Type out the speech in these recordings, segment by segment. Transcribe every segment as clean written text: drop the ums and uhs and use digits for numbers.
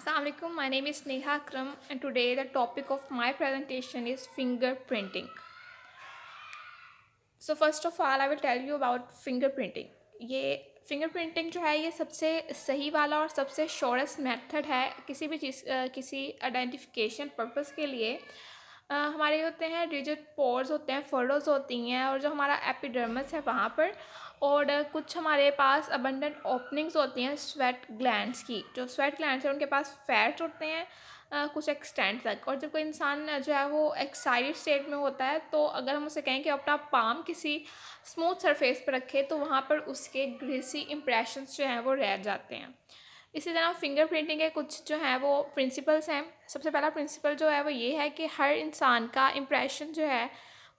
Assalamualaikum. My name is Neha Akram, and today the topic of my presentation is fingerprinting. So first of all, I will tell you about fingerprinting. ये fingerprinting जो है ये सबसे सही वाला और सबसे शॉर्टेस्ट मेथड है किसी भी चीज़ किसी आइडेंटिफिकेशन पर्पस के लिए। हमारे होते हैं रिजिड पोर्स होते हैं, फरोज होती हैं, और जो हमारा एपिडर्मिस है वहाँ पर, और कुछ हमारे पास अबंडेंट ओपनिंग्स होती हैं स्वेट ग्लैंड्स की। जो स्वेट ग्लैंड्स हैं उनके पास फैट होते हैं कुछ एक्सटेंट तक। और जब कोई इंसान जो है वो एक्साइटेड स्टेट में होता है, तो अगर हम उसे कहें कि अपना पाम किसी स्मूथ सरफेस पर रखे, तो वहाँ पर उसके ग्रीसी इम्प्रेशंस जो हैं वो रह जाते हैं। इसी तरह फिंगरप्रिंटिंग के कुछ जो हैं वो प्रिंसिपल्स हैं। सबसे पहला प्रिंसिपल जो है वो ये है कि हर इंसान का इम्प्रेशन जो है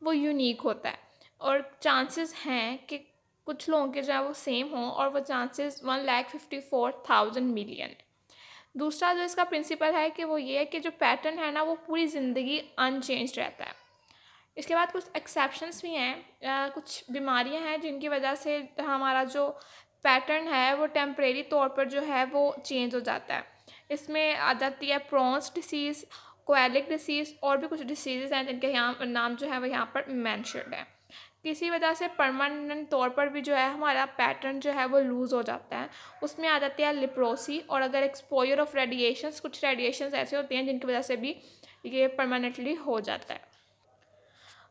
वो यूनिक होता है, और चांसेस हैं कि कुछ लोगों के जो है वो सेम हों, और वो चांसेस 1,54,000,000,000। दूसरा जो इसका प्रिंसिपल है कि वो ये है कि जो पैटर्न है ना वो पूरी ज़िंदगी अनचेंज रहता है। इसके बाद कुछ एक्सेप्शंस भी हैं, कुछ बीमारियां हैं जिनकी वजह से हमारा जो पैटर्न है वो टेम्परेरी तौर पर जो है वो चेंज हो जाता है। इसमें आ जाती है प्रॉन्स डिसीज़, कोएलिक डिसीज़, और भी कुछ डिसीज़ हैं जिनके यहाँ नाम जो है वो यहाँ पर मैंशनड है। किसी वजह से परमानेंट तौर पर भी जो है हमारा पैटर्न जो है वो लूज़ हो जाता है। उसमें आ जाती है लिप्रोसी, और अगर एक्सपोजर ऑफ रेडिएशंस, कुछ रेडिएशंस ऐसे होते हैं जिनकी वजह से भी ये परमानेंटली हो जाता है।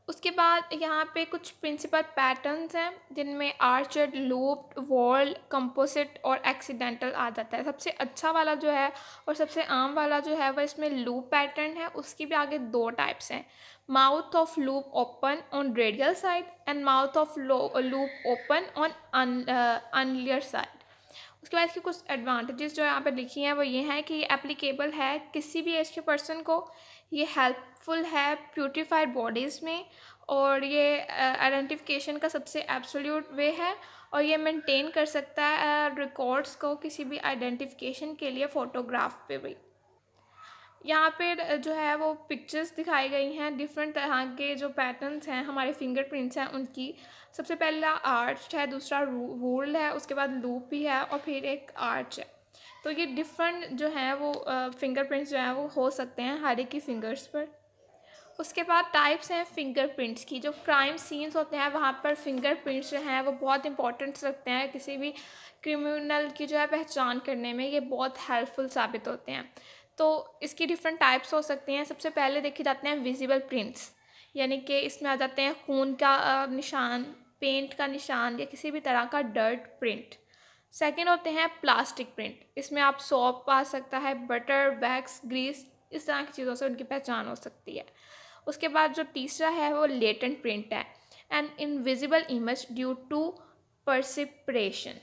उसके बाद यहाँ पे कुछ प्रिंसिपल पैटर्न्स हैं जिनमें आर्चर्ड, लूप्ड, वॉल, कंपोजिट और एक्सीडेंटल आ जाता है। सबसे अच्छा वाला जो है और सबसे आम वाला जो है वह इसमें लूप पैटर्न है। उसकी भी आगे दो टाइप्स हैं, mouth of loop open on radial side and mouth of loop open on ulnar side. उसके बाद इसके कुछ एडवांटेजेस जो यहाँ पर लिखी हैं वो ये हैं कि ये एप्लीकेबल है किसी भी एज के पर्सन को, ये हेल्पफुल है प्यूरिफाइड बॉडीज़ में, और ये आइडेंटिफिकेशन का सबसे एब्सोल्यूट वे है, और ये मेंटेन कर सकता है रिकॉर्ड्स को किसी भी आइडेंटिफिकेशन के लिए फ़ोटोग्राफ पे भी। यहाँ पे जो है वो पिक्चर्स दिखाई गई हैं डिफरेंट तरह के जो पैटर्न्स हैं हमारे फिंगरप्रिंट्स हैं उनकी। सबसे पहला आर्च है, दूसरा वूल है, उसके बाद लूप भी है, और फिर एक आर्च है। तो ये डिफरेंट जो हैं वो फिंगरप्रिंट्स जो हैं वो हो सकते हैं हर एक की फिंगर्स पर। उसके बाद टाइप्स हैं फिंगरप्रिंट्स की। जो क्राइम सीन्स होते हैं वहाँ पर फिंगरप्रिंट्स जो हैं वो बहुत इंपॉर्टेंस रखते हैं किसी भी क्रिमिनल की जो है पहचान करने में, ये बहुत हेल्पफुल साबित होते हैं। तो इसकी डिफरेंट टाइप्स हो सकती हैं। सबसे पहले देखे जाते हैं विजिबल प्रिंट्स, यानी कि इसमें आ जाते हैं खून का निशान, पेंट का निशान, या किसी भी तरह का डर्ट प्रिंट। सेकंड होते हैं प्लास्टिक प्रिंट, इसमें आप सॉप आ सकता है, बटर, वैक्स, ग्रीस, इस तरह की चीज़ों से उनकी पहचान हो सकती है। उसके बाद जो तीसरा है वो लेटेंट प्रिंट है, an invisible image due to perspiration.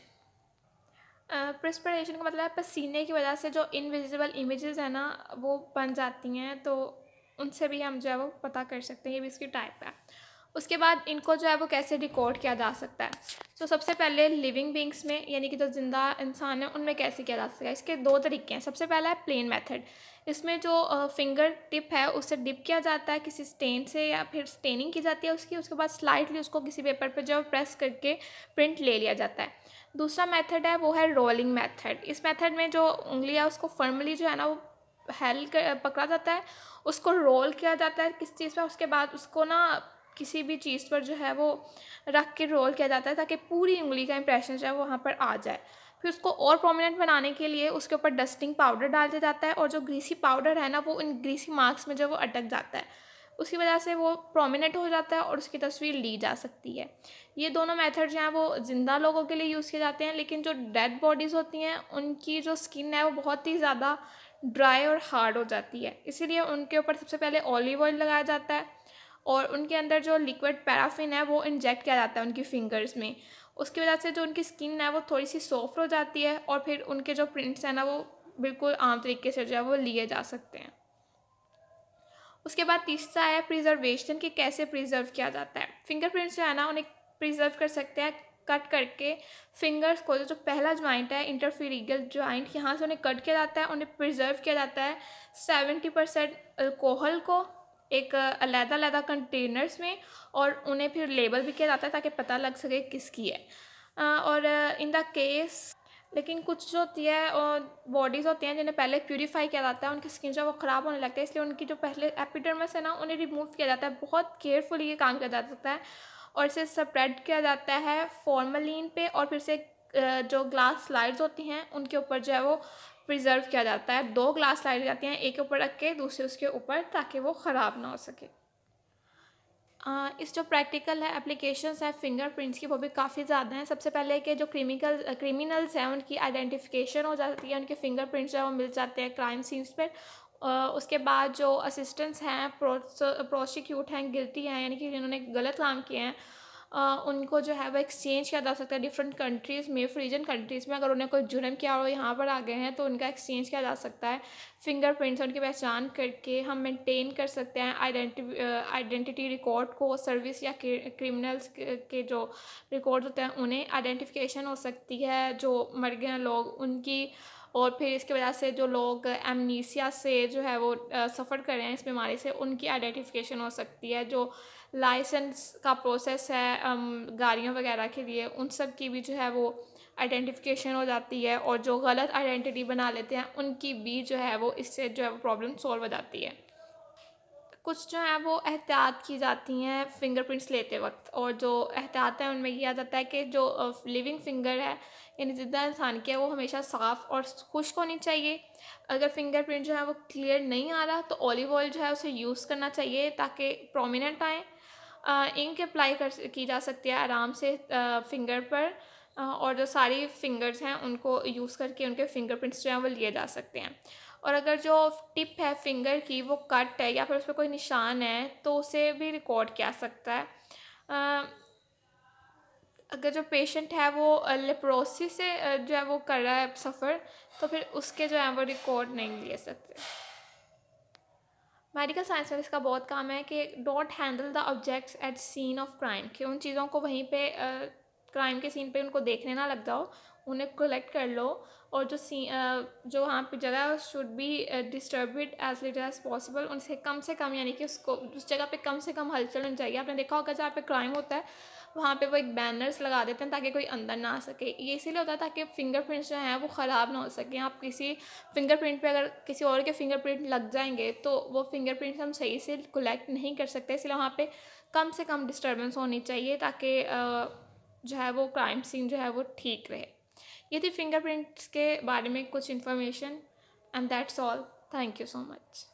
Perspiration का मतलब है पसीने की वजह से जो इनविजिबल इमेजेस है ना वो बन जाती हैं, तो उनसे भी हम जो है वो पता कर सकते हैं। ये भी इसकी टाइप है। उसके बाद इनको जो है वो कैसे रिकॉर्ड किया जा सकता है। तो सबसे पहले लिविंग बींग्स में, यानी कि जो ज़िंदा इंसान है उनमें कैसे किया जा सकता है, इसके दो तरीके हैं। सबसे पहला है प्लेन मेथड, इसमें जो फिंगर टिप है उससे डिप किया जाता है किसी स्टेन से, या फिर स्टेनिंग की जाती है उसकी, उसके बाद स्लाइटली उसको किसी पेपर पर जो प्रेस करके प्रिंट ले लिया जाता है। दूसरा मेथड है वो है रोलिंग मेथड। इस मेथड में जो उंगली है उसको फर्मली जो है ना वो पकड़ा जाता है, उसको रोल किया जाता है किस चीज़ पर, उसके बाद उसको ना किसी भी चीज़ पर जो है वो रख के रोल किया जाता है ताकि पूरी उंगली का इंप्रेशन जो है वो वहाँ पर आ जाए। फिर उसको और प्रोमिनेंट बनाने के लिए उसके ऊपर डस्टिंग पाउडर डाल दिया जाता है, और जो ग्रीसी पाउडर है ना वो इन ग्रीसी मार्क्स में जो वो अटक जाता है, उसकी वजह से वो प्रोमिनेंट हो जाता है और उसकी तस्वीर ली जा सकती है। ये दोनों मेथड जो हैं वो ज़िंदा लोगों के लिए यूज़ किए जाते हैं, लेकिन जो डेड बॉडीज़ होती हैं उनकी जो स्किन है वो बहुत ही ज़्यादा ड्राई और हार्ड हो जाती है, इसीलिए उनके ऊपर सबसे पहले ऑलिव ऑयल लगाया जाता है, और उनके अंदर जो लिक्विड पैराफिन है वो इंजेक्ट किया जाता है उनकी फिंगर्स में। उसकी वजह से जो उनकी स्किन है वो थोड़ी सी सॉफ्ट हो जाती है, और फिर उनके जो प्रिंट्स हैं ना वो बिल्कुल आम तरीके से जो है वो लिए जा सकते हैं। उसके बाद तीसरा है प्रिजर्वेशन, कि कैसे प्रिजर्व किया जाता है। फिंगरप्रिंट्स जो है ना उन्हें प्रिजर्व कर सकते हैं कट करके। फिंगर्स को जो पहला ज्वाइंट है इंटरफेरिंगल ज्वाइंट, यहाँ से उन्हें कट किया जाता है, उन्हें प्रिजर्व किया जाता है 70% अल्कोहल को एक अलग-अलग कंटेनर्स में, और उन्हें फिर लेबल भी किया जाता है ताकि पता लग सके किसकी है। और इन द केस लेकिन कुछ जो होती है बॉडीज़ होती हैं जिन्हें पहले प्यूरीफाई किया जाता है, उनकी स्किन जो है वो ख़राब होने लगती है, इसलिए उनकी जो पहले एपिडर्मिस है ना उन्हें रिमूव किया जाता है। बहुत केयरफुली ये काम किया जा सकता है और इसे स्प्रेड किया जाता है फॉर्मलिन पे, और फिर से जो ग्लास स्लाइड्स होती हैं उनके ऊपर जो है वो प्रिजर्व किया जाता है। 2 ग्लास स्लाइड जाती हैं, एक के ऊपर रख के दूसरे उसके ऊपर, ताकि वो ख़राब ना हो सके। इस जो प्रैक्टिकल है एप्लीकेशंस है फिंगरप्रिंट्स की, वो भी काफ़ी ज़्यादा हैं। सबसे पहले कि जो क्रिमिनल्स हैं उनकी आइडेंटिफिकेशन हो जाती है, उनके फिंगरप्रिंट्स जो है वो मिल जाते हैं क्राइम सीन्स पर। उसके बाद जो असिस्टेंट्स हैं, प्रोसिक्यूट हैं, गिल्टी हैं, यानी कि जिन्होंने गलत काम किए हैं, उनको जो है वो एक्सचेंज किया जा सकता है डिफरेंट कंट्रीज़ में, फ्रीजन कंट्रीज़ में। अगर उन्हें कोई जुर्म किया और यहाँ पर आ गए हैं तो उनका एक्सचेंज किया जा सकता है। फिंगरप्रिंट्स उनकी पहचान करके हम मेंटेन कर सकते हैं आइडेंटिटी रिकॉर्ड को। सर्विस या क्रिमिनल्स के जो रिकॉर्ड होते हैं उन्हें आइडेंटिफिकेशन हो सकती है, जो मर गए हैं लोग उनकी। और फिर इसकी वजह से जो लोग एमनीसिया से जो है वो सफ़र कर रहे हैं इस बीमारी से, उनकी आइडेंटिफिकेशन हो सकती है। जो लाइसेंस का प्रोसेस है गाड़ियों वगैरह के लिए, उन सब की भी जो है वो आइडेंटिफिकेशन हो जाती है। और जो गलत आइडेंटिटी बना लेते हैं उनकी भी जो है वो इससे जो है वो प्रॉब्लम सॉल्व हो जाती है। कुछ जो है वो एहतियात की जाती हैं फिंगरप्रिंट्स लेते वक्त, और जो एहतियात है उनमें यह आ जाता है कि जो लिविंग फिंगर है यानी ज़िंदा इंसान की है, वो हमेशा साफ़ और खुश्क होनी चाहिए। अगर फिंगरप्रिंट जो है वो क्लियर नहीं आ रहा तो ऑलिव ऑयल जो है उसे यूज़ करना चाहिए ताकि प्रोमिनेंट आए। इंक अप्लाई की जा सकती है आराम से फिंगर पर, और जो सारी फिंगर्स हैं उनको यूज़ करके उनके फिंगरप्रिंट्स जो हैं वो लिए जा सकते हैं। और अगर जो टिप है फिंगर की वो कट है या फिर उस पर कोई निशान है तो उसे भी रिकॉर्ड किया सकता है। अ, अगर जो पेशेंट है वो लेप्रोसिस से जो है वो कर रहा है सफ़र, तो फिर उसके जो है वो रिकॉर्ड नहीं ले सकते। मेडिकल साइंस में इसका बहुत काम है कि don't handle the objects at scene of crime, कि उन चीज़ों को वहीं पे क्राइम के सीन पे उनको देखने ना लग जाओ, उन्हें कलेक्ट कर लो। और जो वहाँ पे जगह है should be disturbed as little as possible, उनसे कम यानी कि उसको उस जगह पे कम से कम हलचल होनी चाहिए। आपने देखा होगा जहाँ पे क्राइम होता है वहाँ पे वो एक बैनर्स लगा देते हैं ताकि कोई अंदर ना आ सके। ये इसीलिए होता है ताकि फिंगरप्रिंट्स जो हैं वो ख़राब ना हो सकें। आप किसी फिंगरप्रिंट पे अगर किसी और के फिंगरप्रिंट लग जाएंगे तो वो फिंगरप्रिंट्स हम सही से कलेक्ट नहीं कर सकते, इसलिए वहाँ पे कम से कम डिस्टर्बेंस होनी चाहिए ताकि जो है वो क्राइम सीन जो है वो ठीक रहे। ये थी फिंगरप्रिंट्स के बारे में कुछ information, and that's all. Thank you so much.